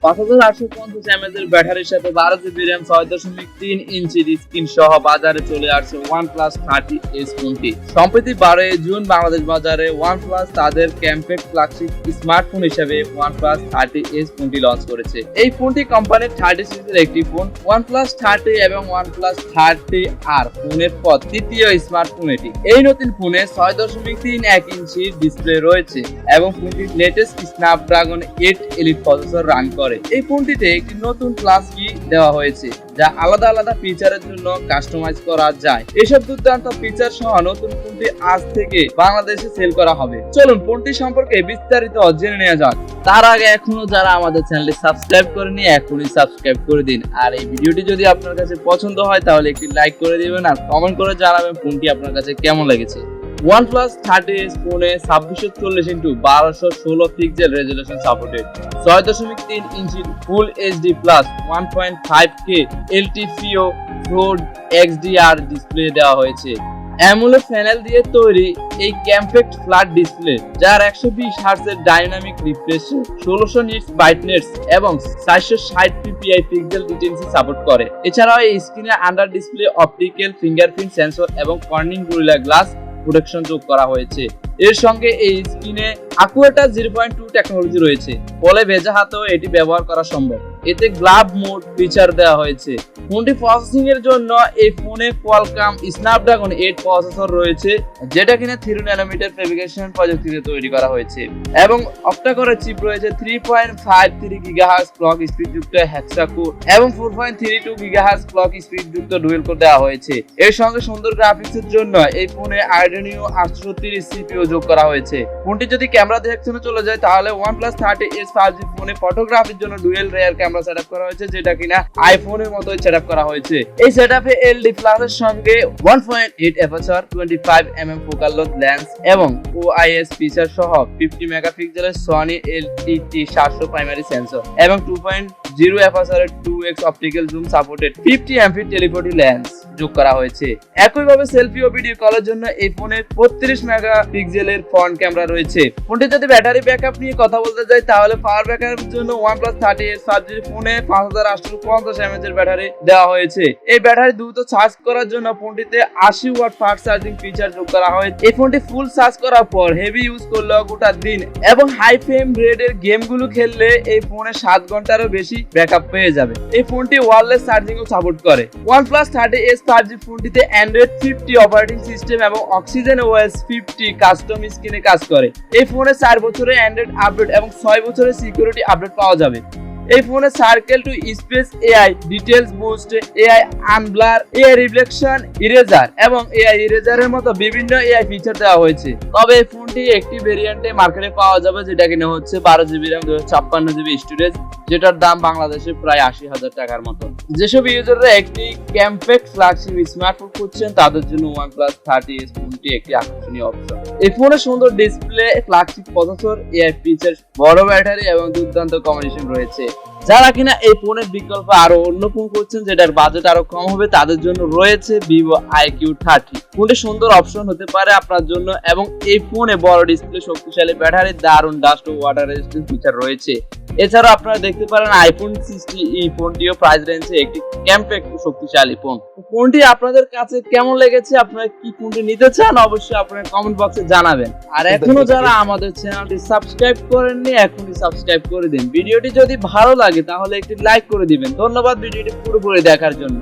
5850 mAh ব্যাটারির সাথে 12GB RAM 6.3 ইঞ্চির স্ক্রিন সহ বাজারে চলে আসছে OnePlus 30s ফোনটি। সম্প্রতি 12 জুন বাংলাদেশ বাজারে OnePlus তাদের কম্প্যাক্ট ফ্ল্যাগশিপ স্মার্টফোন হিসেবে OnePlus 30s ফোনটি লঞ্চ করেছে। এই ফোনটি কোম্পানির 30 সিরিজের একটি ফোন। OnePlus 30 এবং OnePlus 30R ফোনের পর তৃতীয় স্মার্টফোন এটি। এই নতুন ফোনে 6.31 ইঞ্চি ডিসপ্লে রয়েছে এবং ফোনটির latest Snapdragon 8 elite processor run করে। এই ফোনটিতে একটি নতুন প্লাস কি দেওয়া হয়েছে যা আলাদা আলাদা ফিচারের জন্য কাস্টমাইজ করা যায়। এসব দুর্দান্ত ফিচার সহ নতুন ফোনটি আজ থেকে বাংলাদেশে সেল করা হবে। চলুন ফোনটি সম্পর্কে বিস্তারিত জেনে নেওয়া যাক। তার আগে এখনো যারা আমাদের চ্যানেলটি সাবস্ক্রাইব করেনি এখনই সাবস্ক্রাইব করে দিন। আর এই ভিডিওটি যদি আপনার কাছে পছন্দ হয় তাহলে একটি লাইক করে দিবেন আর কমেন্ট করে জানাবেন ফোনটি আপনার কাছে কেমন লেগেছে। OnePlus 30s ফোনে 2640x1216 পিক্সেল রেজোলিউশন সাপোর্টেড, 6.3 ইঞ্চির full HD plus 1.5K LTPO Full XDR display দেওয়া হয়েছে। অ্যামোলেড প্যানেল দিয়ে তৈরি এই কম্প্যাক্ট ফ্ল্যাট ডিসপ্লে যার 120 হার্টজ এর ডাইনামিক রিফ্রেশ, 1600 নিটস ব্রাইটনেস এবং 460 ppi পিক্সেল ডিটেন্সি সাপোর্ট করে। এছাড়াও এই স্ক্রিনে under display optical fingerprint sensor এবং কর্নিং গরিলা গ্লাস প্রোটেকশন যোগ করা হয়েছে। এর সঙ্গে এই স্ক্রিনে অ্যাকুয়াটাচ 0.2 টেকনোলজি রয়েছে, ফলে ভেজা হাতেও এটি ব্যবহার করা সম্ভব। এতে গ্লাভ মোড ফিচার দেওয়া হয়েছে। ফোনটি প্রসেসিং এর জন্য এই ফোনে কোয়ালকম স্ন্যাপড্রাগন 8 প্রসেসর রয়েছে, যেটা কিনা 3 ন্যানোমিটার ফেব্রিকেশন প্রযুক্তিতে তৈরি করা হয়েছে এবং অক্টা-কোর চিপ রয়েছে 3.53 গিগাহার্টজ ক্লক স্পিড যুক্ত হেক্সা-কোর এবং 4.32 গিগাহার্টজ ক্লক স্পিড যুক্ত ডুয়েল কোর দেওয়া হয়েছে। এর সঙ্গে সুন্দর গ্রাফিক্সের জন্য এই ফোনে Adreno 830 CPU যোগ করা হয়েছে। ফোনটি যদি ক্যামেরা ডিরেকশনে চলে যায় তাহলে OnePlus 30s 5G ফোনে ফটোগ্রাফির জন্য ডুয়েল রেয়ার ক্যামেরা সেটআপ করা হয়েছে, যেটা কিনা আইফোনের মতোই সেটআপ করা হয়েছে। এই সেটআপে LD প্লাস এর সঙ্গে 1.8 aperture, 25mm focal length lens এবং OIS ফিচার সহ 50 মেগাপিক্সেলের Sony LTT 700 প্রাইমারি সেন্সর এবং 2.0 অ্যাপারচারের 2x optical zoom supported 50MP telephoto lens যোগ করা হয়েছে। একইভাবে সেলফি ও ভিডিও কলের জন্য এই ফোনে 32 মেগাপিক্সেলের ফ্রন্ট ক্যামেরা রয়েছে। ফোনটি যদি ব্যাটারি ব্যাকআপ নিয়ে কথা বলতে যাই তাহলে পাওয়ার ব্যাকআপের জন্য OnePlus 30s 5G ফোনে 5850 mAh এর ব্যাটারি দেওয়া হয়েছে। এই ব্যাটারি দ্রুত চার্জ করার জন্য ফোনটিতে 80 ওয়াট ফাস্ট চার্জিং ফিচার যোগ করা হয়েছে। এই ফোনটি ফুল চার্জ করার পর হেভি ইউজ করলে গোটা দিন এবং হাই ফ্রেম রেটের গেমগুলো খেললে এই ফোনে 7 ঘন্টারও বেশি ব্যাকআপ পেয়ে যাবে। এই ফোনটি ওয়্যারলেস চার্জিংও সাপোর্ট করে। OnePlus 30s 5G ফোনটিতে Android 50 অপারেটিং সিস্টেম এবং Oxygen OS 50 কাস্টম স্ক্রিনে কাজ করে। এই ফোনে 4 বছরের অ্যান্ড্রয়েড আপডেট এবং 6 বছরের সিকিউরিটি আপডেট পাওয়া যাবে। এই ফোনে circle to space AI, details boost, AI unblur, AI reflection eraser এবং AI ইরেজারের মতো বিভিন্ন AI ফিচার দেওয়া হয়েছে। তবে এই ফোনটি একটি ভেরিয়েন্টে মার্কেটে পাওয়া যাবে, যেটা কিনা হচ্ছে 12GB RAM 256GB স্টোরেজ, যেটার দাম বাংলাদেশে প্রায় 80,000 টাকার মতো। যেসব ইউজাররা একটি কম্প্যাক্ট ফ্ল্যাগশিপ স্মার্টফোন খুঁজছেন তাদের জন্য OnePlus 30s ফোনটি একটি আকর্ষণীয় অপশন। এই ফোনে সুন্দর display, flagship processor, AI feature, বড় ব্যাটারি এবং দুর্দান্ত কম্বিনেশন রয়েছে। যারা কিনা এই ফোনের বিকল্প আরো অন্য ফোন করছেন যেটার বাজেট আরো কম হবে তাদের জন্য রয়েছে Vivo IQ30। ফোনটি সুন্দর অপশন হতে পারে আপনার জন্য এবং এই ফোনে বড় ডিসপ্লে, শক্তিশালী ব্যাটারি, দারুণ ডাস্ট ও ওয়াটার রেজিস্ট্যান্স ফিচার রয়েছে। এছাড়াও আপনারা দেখতে পারেন iPhone 60 এই ফোনটিও প্রাইস রেঞ্জে একটি কম্প্যাক্ট শক্তিশালী ফোন। ফোনটি আপনাদের কাছে কেমন লেগেছে, আপনারা কি ফোনটি নিতে চান অবশ্যই আপনারা কমেন্ট বক্সে জানাবেন। আর এখনো যারা আমাদের চ্যানেলটি সাবস্ক্রাইব করেননি এখনই সাবস্ক্রাইব করে দিন। ভিডিওটি যদি ভালো লাগে তাহলে একটি লাইক করে দিবেন। ধন্যবাদ ভিডিওটি পুরোপুরি দেখার জন্য।